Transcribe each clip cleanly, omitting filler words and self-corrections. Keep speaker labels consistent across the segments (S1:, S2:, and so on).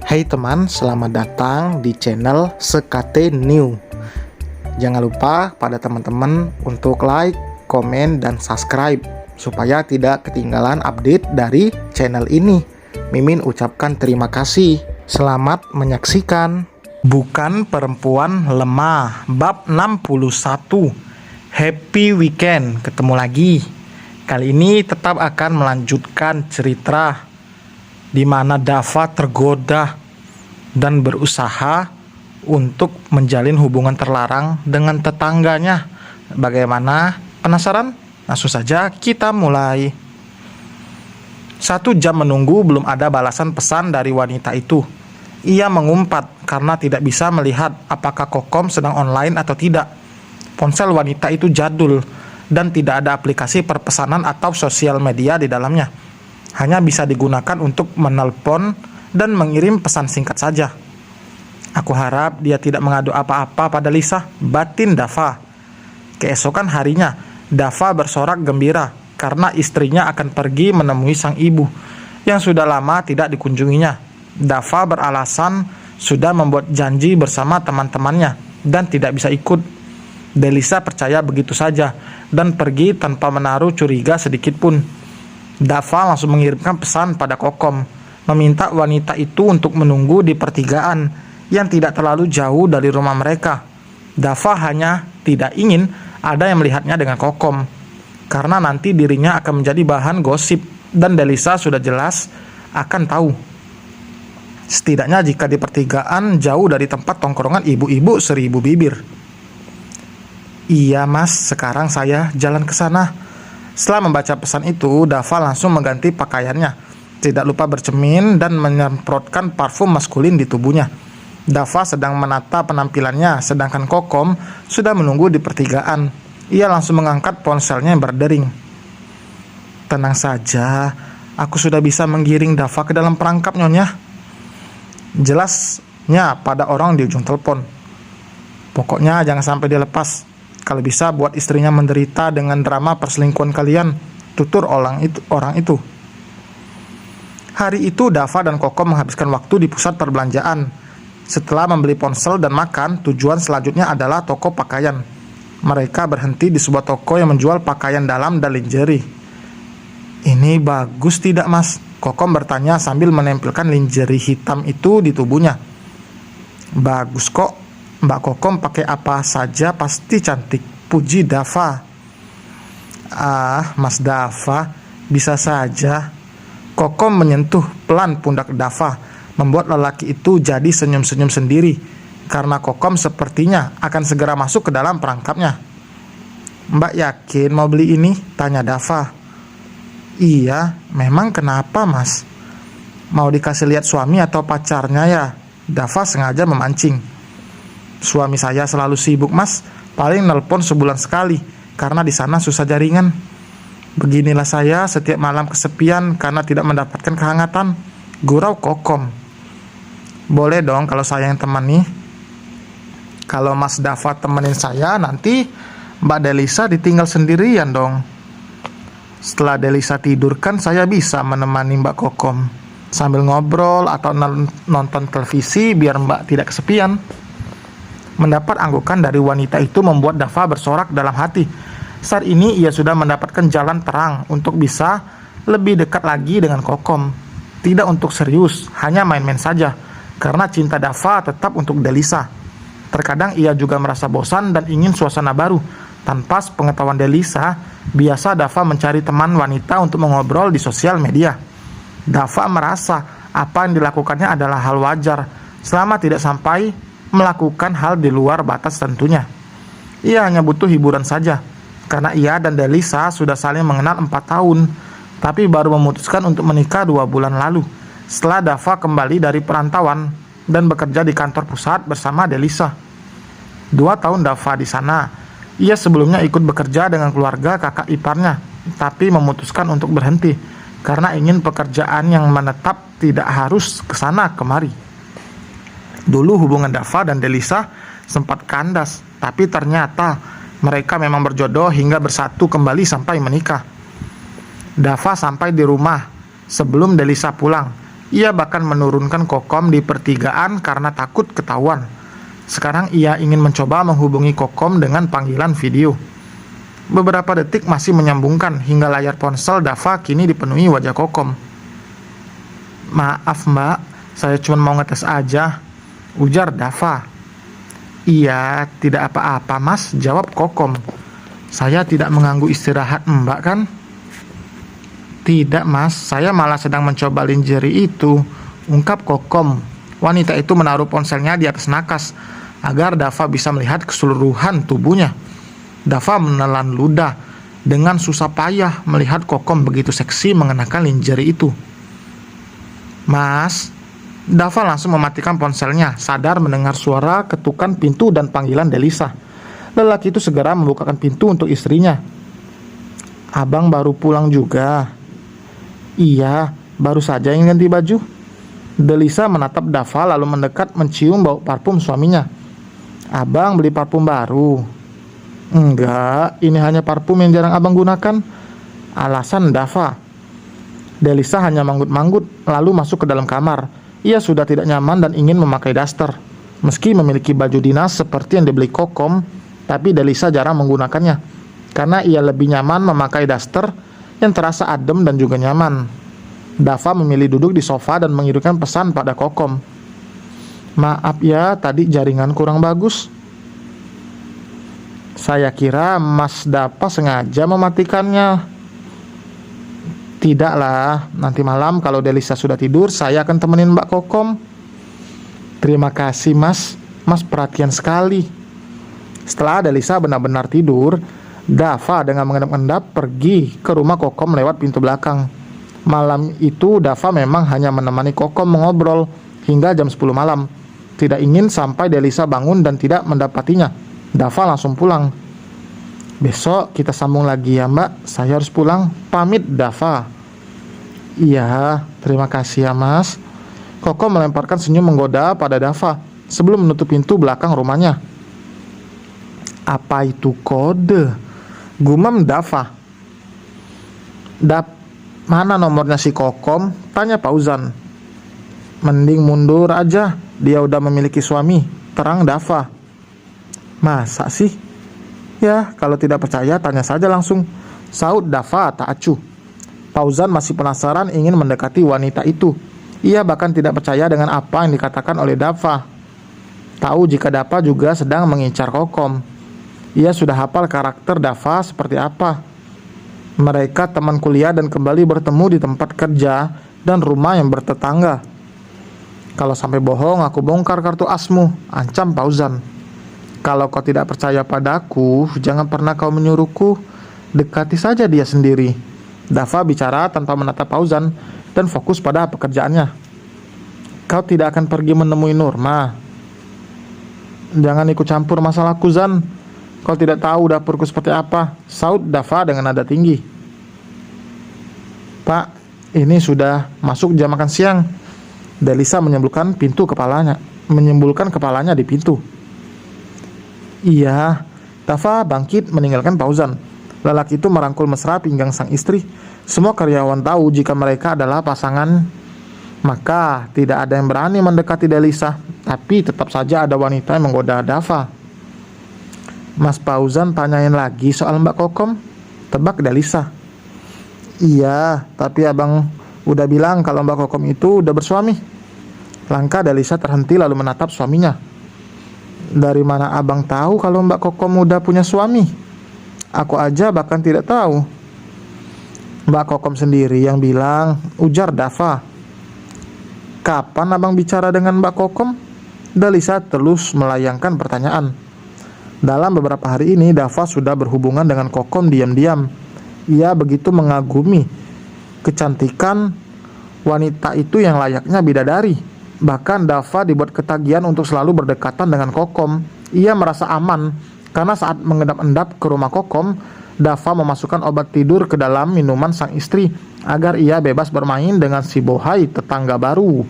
S1: Hai teman, selamat datang di channel Sekate New. Jangan lupa pada teman-teman untuk like, komen, dan subscribe supaya tidak ketinggalan update dari channel ini. Mimin ucapkan terima kasih. Selamat menyaksikan. Bukan perempuan lemah, bab 61. Happy weekend, ketemu lagi. Kali ini tetap akan melanjutkan cerita di mana Dava tergoda dan berusaha untuk menjalin hubungan terlarang dengan tetangganya. Bagaimana? Penasaran? Langsung saja kita mulai. 1 jam menunggu belum ada balasan pesan dari wanita itu. Ia mengumpat karena tidak bisa melihat apakah Kokom sedang online atau tidak. Ponsel wanita itu jadul dan tidak ada aplikasi perpesanan atau sosial media di dalamnya. Hanya bisa digunakan untuk menelpon dan mengirim pesan singkat saja. Aku harap dia tidak mengadu apa-apa pada Lisa, batin Dava. Keesokan harinya, Dava bersorak gembira karena istrinya akan pergi menemui sang ibu yang sudah lama tidak dikunjunginya. Dava beralasan sudah membuat janji bersama teman-temannya dan tidak bisa ikut. Delisa percaya begitu saja dan pergi tanpa menaruh curiga sedikit pun. Dava langsung mengirimkan pesan pada Kokom, meminta wanita itu untuk menunggu di pertigaan yang tidak terlalu jauh dari rumah mereka. Dava hanya tidak ingin ada yang melihatnya dengan Kokom, karena nanti dirinya akan menjadi bahan gosip dan Delisa sudah jelas akan tahu. Setidaknya jika di pertigaan jauh dari tempat tongkrongan ibu-ibu 1000 bibir. Iya mas, sekarang saya jalan ke sana. Setelah membaca pesan itu, Dava langsung mengganti pakaiannya. Tidak lupa bercermin dan menyemprotkan parfum maskulin di tubuhnya. Dava sedang menata penampilannya, sedangkan Kokom sudah menunggu di pertigaan. Ia langsung mengangkat ponselnya yang berdering. Tenang saja, aku sudah bisa menggiring Dava ke dalam perangkap nyonya. Jelasnya pada orang di ujung telepon. Pokoknya jangan sampai dia lepas. Kalau bisa buat istrinya menderita dengan drama perselingkuhan kalian, tutur orang itu. Hari itu Dava dan Kokom menghabiskan waktu di pusat perbelanjaan. Setelah membeli ponsel dan makan, tujuan selanjutnya adalah toko pakaian. Mereka berhenti di sebuah toko yang menjual pakaian dalam dan lingerie. Ini bagus tidak mas? Kokom bertanya sambil menempelkan lingerie hitam itu di tubuhnya. Bagus kok. Mbak Kokom pakai apa saja pasti cantik, puji Dava. Ah, Mas Dava, bisa saja. Kokom menyentuh pelan pundak Dava, membuat lelaki itu jadi senyum-senyum sendiri, karena Kokom sepertinya akan segera masuk ke dalam perangkapnya. Mbak yakin mau beli ini? Tanya Dava. Iya, memang kenapa mas? Mau dikasih lihat suami atau pacarnya ya? Dava sengaja memancing. Suami saya selalu sibuk mas, paling nelpon sebulan sekali karena di sana susah jaringan. Beginilah saya setiap malam kesepian karena tidak mendapatkan kehangatan, gurau Kokom. Boleh dong kalau saya yang temani. Kalau Mas Dava temenin saya, nanti Mbak Delisa ditinggal sendirian dong. Setelah Delisa tidur kan saya bisa menemani Mbak Kokom sambil ngobrol atau nonton televisi biar Mbak tidak kesepian. Mendapat anggukan dari wanita itu membuat Dava bersorak dalam hati. Saat ini ia sudah mendapatkan jalan terang untuk bisa lebih dekat lagi dengan Kokom. Tidak untuk serius, hanya main-main saja, karena cinta Dava tetap untuk Delisa. Terkadang ia juga merasa bosan dan ingin suasana baru. Tanpa pengetahuan Delisa, biasa Dava mencari teman wanita untuk mengobrol di sosial media. Dava merasa apa yang dilakukannya adalah hal wajar, selama tidak sampai melakukan hal di luar batas tentunya. Ia hanya butuh hiburan saja, karena ia dan Delisa sudah saling mengenal 4 tahun, tapi baru memutuskan untuk menikah 2 bulan lalu, setelah Dava kembali dari perantauan dan bekerja di kantor pusat bersama Delisa. 2 tahun Dava di sana. Ia sebelumnya ikut bekerja dengan keluarga kakak iparnya, tapi memutuskan untuk berhenti, karena ingin pekerjaan yang menetap tidak harus kesana kemari. Dulu hubungan Dava dan Delisa sempat kandas, tapi ternyata mereka memang berjodoh hingga bersatu kembali sampai menikah. Dava sampai di rumah sebelum Delisa pulang. Ia bahkan menurunkan Kokom di pertigaan karena takut ketahuan. Sekarang ia ingin mencoba menghubungi Kokom dengan panggilan video. Beberapa detik masih menyambungkan hingga layar ponsel Dava kini dipenuhi wajah Kokom. "Maaf mbak, saya cuma mau ngetes aja," ujar Dava. "Iya, tidak apa-apa mas," jawab Kokom. "Saya tidak mengganggu istirahat mbak kan?" "Tidak mas, saya malah sedang mencoba lingerie itu," ungkap Kokom. Wanita itu menaruh ponselnya di atas nakas agar Dava bisa melihat keseluruhan tubuhnya. Dava menelan ludah dengan susah payah melihat Kokom begitu seksi mengenakan lingerie itu. "Mas," Dava langsung mematikan ponselnya, sadar mendengar suara ketukan pintu dan panggilan Delisa. Lelaki itu segera membukakan pintu untuk istrinya. "Abang baru pulang juga?" "Iya, baru saja ingin ganti baju." Delisa menatap Dava lalu mendekat mencium bau parfum suaminya. "Abang beli parfum baru?" "Enggak, ini hanya parfum yang jarang abang gunakan," alasan Dava. Delisa hanya manggut-manggut lalu masuk ke dalam kamar. Ia sudah tidak nyaman dan ingin memakai daster. Meski memiliki baju dinas seperti yang dibeli Kokom, tapi Delisa jarang menggunakannya karena ia lebih nyaman memakai daster yang terasa adem dan juga nyaman. Dava memilih duduk di sofa dan mengirimkan pesan pada Kokom. "Maaf ya, tadi jaringan kurang bagus. Saya kira Mas Dava sengaja mematikannya." "Tidaklah, nanti malam kalau Delisa sudah tidur, saya akan temenin Mbak Kokom." "Terima kasih mas, mas perhatian sekali." Setelah Delisa benar-benar tidur, Dava dengan mengendap-endap pergi ke rumah Kokom lewat pintu belakang. Malam itu Dava memang hanya menemani Kokom mengobrol hingga jam 10 malam. Tidak ingin sampai Delisa bangun dan tidak mendapatinya, Dava langsung pulang. "Besok kita sambung lagi ya mbak, saya harus pulang, pamit Dava." "Iya, terima kasih ya mas." Kokom melemparkan senyum menggoda pada Dava sebelum menutup pintu belakang rumahnya. "Apa itu kode?" gumam Dava. "Mana nomornya si Kokom?" tanya Fauzan. "Mending mundur aja, dia udah memiliki suami," terang Dava. "Masa sih?" "Ya, kalau tidak percaya tanya saja langsung," saut Dava tak acuh. Fauzan masih penasaran ingin mendekati wanita itu. Ia bahkan tidak percaya dengan apa yang dikatakan oleh Dava. Tahu jika Dava juga sedang mengincar Kokom. Ia sudah hafal karakter Dava seperti apa. Mereka teman kuliah dan kembali bertemu di tempat kerja dan rumah yang bertetangga. "Kalau sampai bohong, aku bongkar kartu asmu," ancam Fauzan. "Kalau kau tidak percaya padaku, jangan pernah kau menyuruhku. Dekati saja dia sendiri." Dava bicara tanpa menatap Fauzan dan fokus pada pekerjaannya. "Kau tidak akan pergi menemui Nurma." "Jangan ikut campur masalahku, Zan. Kau tidak tahu dapurku seperti apa," saut Dava dengan nada tinggi. "Pak, ini sudah masuk jam makan siang." Delisa menyembulkan kepalanya di pintu. "Iya." Dava bangkit meninggalkan Fauzan. Lelaki itu merangkul mesra pinggang sang istri. Semua karyawan tahu jika mereka adalah pasangan. Maka tidak ada yang berani mendekati Delisa. Tapi tetap saja ada wanita yang menggoda Dava. "Mas Fauzan tanyain lagi soal Mbak Kokom?" tebak Delisa. "Iya, tapi abang udah bilang kalau Mbak Kokom itu udah bersuami." Langkah Delisa terhenti lalu menatap suaminya. "Dari mana abang tahu kalau Mbak Kokom udah punya suami? Aku aja bahkan tidak tahu." "Mbak Kokom sendiri yang bilang," ujar Dava. "Kapan abang bicara dengan Mbak Kokom?" Delisa terus melayangkan pertanyaan. Dalam beberapa hari ini Dava sudah berhubungan dengan Kokom diam-diam. Ia begitu mengagumi kecantikan wanita itu yang layaknya bidadari. Bahkan Dava dibuat ketagihan untuk selalu berdekatan dengan Kokom. Ia merasa aman karena saat mengendap-endap ke rumah Kokom, Dava memasukkan obat tidur ke dalam minuman sang istri agar ia bebas bermain dengan si bohai tetangga baru.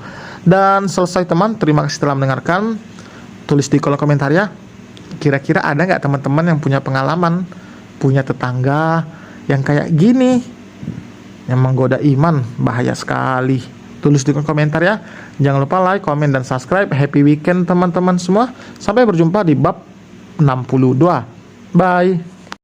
S1: Dan selesai teman, terima kasih telah mendengarkan. Tulis di kolom komentar ya. Kira-kira ada nggak teman-teman yang punya pengalaman, punya tetangga yang kayak gini, yang menggoda iman? Bahaya sekali. Tulis di kolom komentar ya. Jangan lupa like, komen, dan subscribe. Happy weekend teman-teman semua. Sampai berjumpa di bab 62. Bye.